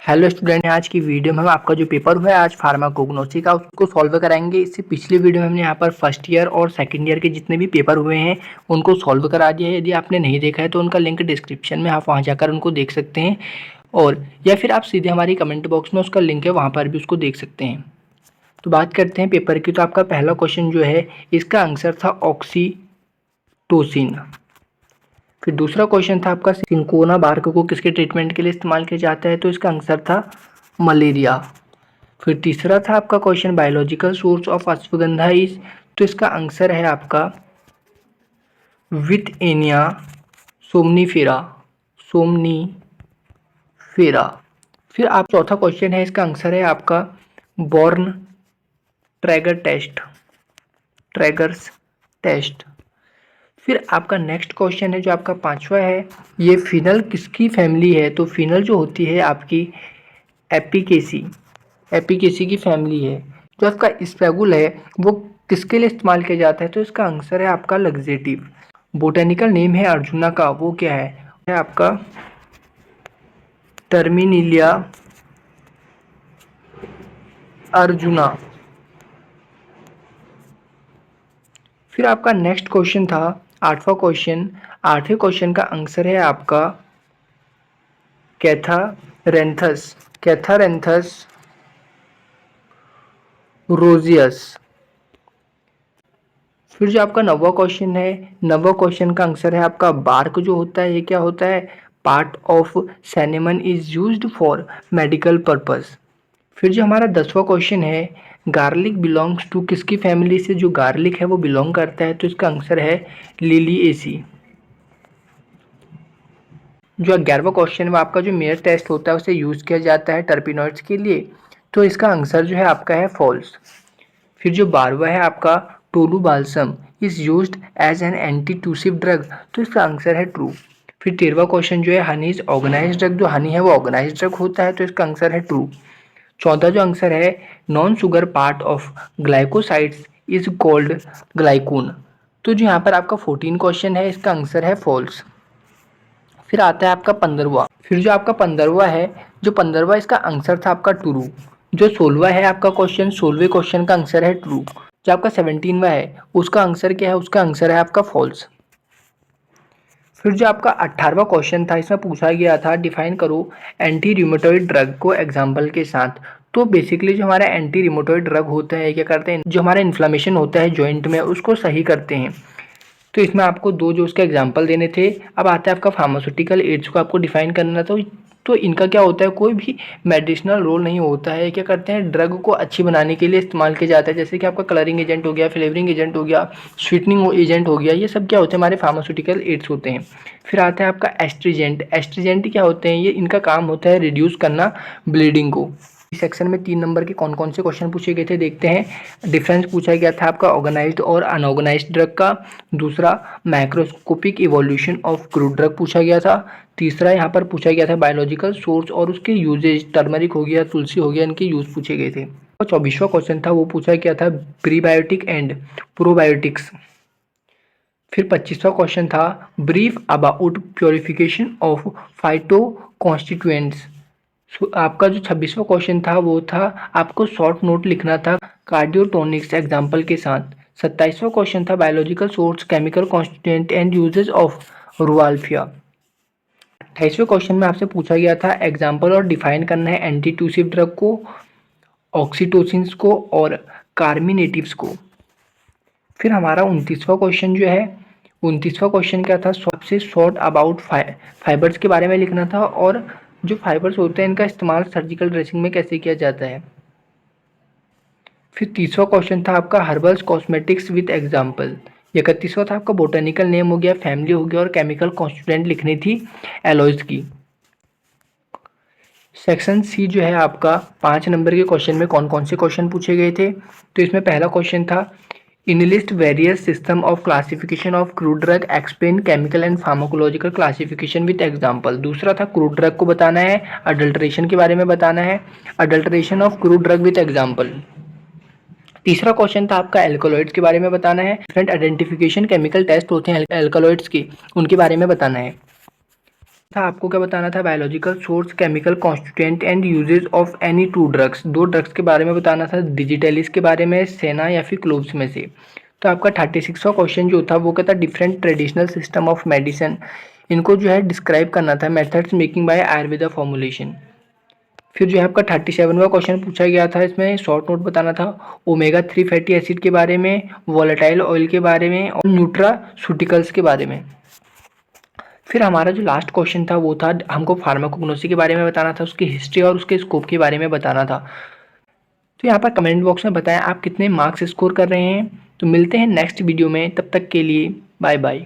Hello student, आज की video में हम आपका जो पेपर हुआ है आज फार्माकोग्नोसी का उसको सॉल्व कराएंगे। इससे पिछली वीडियो में हमने यहाँ पर फर्स्ट ईयर और सेकंड ईयर के जितने भी पेपर हुए हैं उनको सॉल्व करा दिया है। यदि आपने नहीं देखा है तो उनका लिंक डिस्क्रिप्शन में, आप वहाँ जाकर उनको देख सकते हैं, और या फिर आप सीधे हमारी कमेंट बॉक्स में उसका लिंक है, वहाँ पर भी उसको देख सकते हैं। तो बात करते हैं पेपर की। तो आपका पहला क्वेश्चन जो है इसका आंसर था ऑक्सीटोसिन। फिर दूसरा क्वेश्चन था आपका सिंकोना बार्क को किसके ट्रीटमेंट के लिए इस्तेमाल किया जाता है, तो इसका आंसर था मलेरिया। फिर तीसरा था आपका question biological source of ashwagandha is, तो इसका आंसर है आपका विथेनिया सोमनीफेरा। सोमनीफेरा। फिर आप चौथा क्वेश्चन है, इसका आंसर है आपका बॉर्न ट्रैगर टेस्ट, ट्रैगर्स टेस्ट। फिर आपका नेक्स्ट क्वेश्चन है जो आपका पांचवा है, ये फिनल किसकी फैमिली है, तो फिनल जो होती है आपकी एपिकेसी, एपिकेसी की फैमिली है। जो आपका स्पेगुल है वो किसके लिए इस्तेमाल किया जाता है, तो इसका आंसर है आपका लग्जेटिव। बोटेनिकल नेम है अर्जुना का, वो क्या है आपका टर्मिनिलिया अर्जुना। फिर आपका नेक्स्ट क्वेश्चन था आठवां क्वेश्चन। आठवें क्वेश्चन का आंसर है आपका कैथारेंथस, कैथारेंथस रोजियस। फिर जो आपका नौवां क्वेश्चन है, नौवां क्वेश्चन का आंसर है आपका बार्क जो होता है ये क्या होता है, part of cinnamon is used for medical purpose. फिर जो हमारा 10वां क्वेश्चन है, गार्लिक बिलोंग्स टू किसकी फैमिली से, जो गार्लिक है वो बिलोंग करता है, तो इसका आंसर है लिलिएसी। जो 11वां क्वेश्चन है आपका जो मेयर टेस्ट होता है उसे यूज किया जाता है टर्पिनॉइड्स के लिए, तो इसका आंसर जो है आपका है फॉल्स। फिर जो 12वां है आपका tolu balsam is used as an antitussive drug, तो इसका आंसर है ट्रू। फिर 13वां क्वेश्चन जो है हनी इज ऑर्गेनाइज्ड ड्रग, जो हनी है वो ऑर्गेनाइज्ड ड्रग होता है, तो इसका आंसर है ट्रू। 14 जो आंसर है non sugar part of glycosides is called ग्लाइकोन, तो जो यहाँ पर आपका 14 क्वेश्चन है इसका आंसर है फॉल्स। फिर आता है आपका 15वां। फिर जो आपका 15वां है, जो 15वां इसका आंसर था आपका ट्रू। जो 16वां है आपका क्वेश्चन, 16वें क्वेश्चन का आंसर है ट्रू। जो आपका 17वां है उसका आंसर क्या है, उसका आंसर है आपका फॉल्स। फिर जो आपका 18वां क्वेश्चन था इसमें पूछा गया था डिफाइन करो एंटी रिमेटॉइड ड्रग को एग्जाम्पल के साथ। तो बेसिकली जो हमारा एंटी रिमेटॉइड ड्रग होता है क्या करते हैं, जो हमारा इन्फ्लामेशन होता है जॉइंट में उसको सही करते हैं। तो इसमें आपको दो जो उसके एग्जाम्पल देने थे। अब आता है आपका फार्मास्यूटिकल एड्स को आपको डिफाइन करना, तो इनका क्या होता है, कोई भी मेडिसिनल रोल नहीं होता है, क्या करते हैं ड्रग को अच्छी बनाने के लिए इस्तेमाल किया जाता है। जैसे कि आपका कलरिंग एजेंट हो गया, फ्लेवरिंग एजेंट हो गया, स्वीटनिंग एजेंट हो गया, ये सब क्या होते हैं हमारे फार्मास्यूटिकल एड्स होते हैं। फिर आता है आपका एस्ट्रीजेंट। एस्ट्रीजेंट क्या होते हैं, ये इनका काम होता है रिड्यूस करना ब्लीडिंग को। इस सेक्शन में 3 नंबर के कौन कौन से क्वेश्चन पूछे गए थे देखते हैं। डिफरेंस पूछा गया था आपका ऑर्गेनाइज्ड और अनऑर्गेनाइज्ड ड्रग का। दूसरा microscopic evolution of crude drug पूछा गया था। तीसरा यहाँ पर पूछा गया था बायोलॉजिकल सोर्स और उसके यूजेज, टर्मरिक हो गया, तुलसी हो गया, इनके यूज पूछे गए थे। और 24वां क्वेश्चन था वो पूछा गया था प्रीबायोटिक एंड प्रोबायोटिक्स। फिर 25वां क्वेश्चन था brief about purification of phyto constituents. आपका जो 26वां क्वेश्चन था वो था आपको शॉर्ट नोट लिखना था कार्डियोटोनिक्स एग्जाम्पल के साथ। 27वां क्वेश्चन था biological source, chemical constituent and uses of Rauwolfia. 28वें क्वेश्चन में आपसे पूछा गया था एग्जाम्पल और डिफाइन करना है एंटीट्यूसिव ड्रग को, ऑक्सीटोसिन्स को और कार्मिनेटिव्स को। फिर हमारा 29वां क्वेश्चन जो है, 29वां क्वेश्चन क्या था, सबसे शॉर्ट अबाउट फाइबर्स के बारे में लिखना था और जो फाइबर्स होते हैं इनका इस्तेमाल सर्जिकल ड्रेसिंग में कैसे किया जाता है। फिर 30वां क्वेश्चन था आपका हर्बल्स कॉस्मेटिक्स विद एग्जाम्पल। 31वां था आपका बोटेनिकल नेम हो गया, फैमिली हो गया और केमिकल कॉन्स्टिट्यूएंट लिखनी थी एलॉयज की। सेक्शन सी जो है आपका 5 नंबर के क्वेश्चन में कौन कौन से क्वेश्चन पूछे गए थे, तो इसमें पहला क्वेश्चन था enlist various system of classification of crude drug, explain chemical and pharmacological classification with example. दूसरा था क्रूड ड्रग को बताना है, अडल्ट्रेशन के बारे में बताना है, adulteration of crude drug with example. तीसरा क्वेश्चन था आपका एल्कलॉइड्स के बारे में बताना है, डिफरेंट आइडेंटिफिकेशन केमिकल टेस्ट होते हैं एल्कलॉइड्स के, उनके बारे में बताना है। था आपको क्या बताना था, biological source, chemical constituent and uses of any two drugs, 2 drugs के बारे में बताना था, डिजिटलिस के बारे में, सेना या फिर क्लोव्स में से। तो आपका 36वां क्वेश्चन जो था वो क्या था, different traditional system of medicine, इनको जो है डिस्क्राइब करना था, methods making by Ayurveda formulation. फिर जो है आपका 37वां क्वेश्चन पूछा गया था, इसमें शॉर्ट नोट बताना था ओमेगा 3 फैटी एसिड के बारे में, वोलेटाइल ऑयल के बारे में और न्यूट्रासूटिकल्स के बारे में। फिर हमारा जो लास्ट क्वेश्चन था वो था हमको फार्माकोग्नोसी के बारे में बताना था, उसकी हिस्ट्री और उसके स्कोप के बारे में बताना था। तो यहाँ पर कमेंट बॉक्स में बताएं आप कितने मार्क्स स्कोर कर रहे हैं। तो मिलते हैं नेक्स्ट वीडियो में, तब तक के लिए बाय बाय।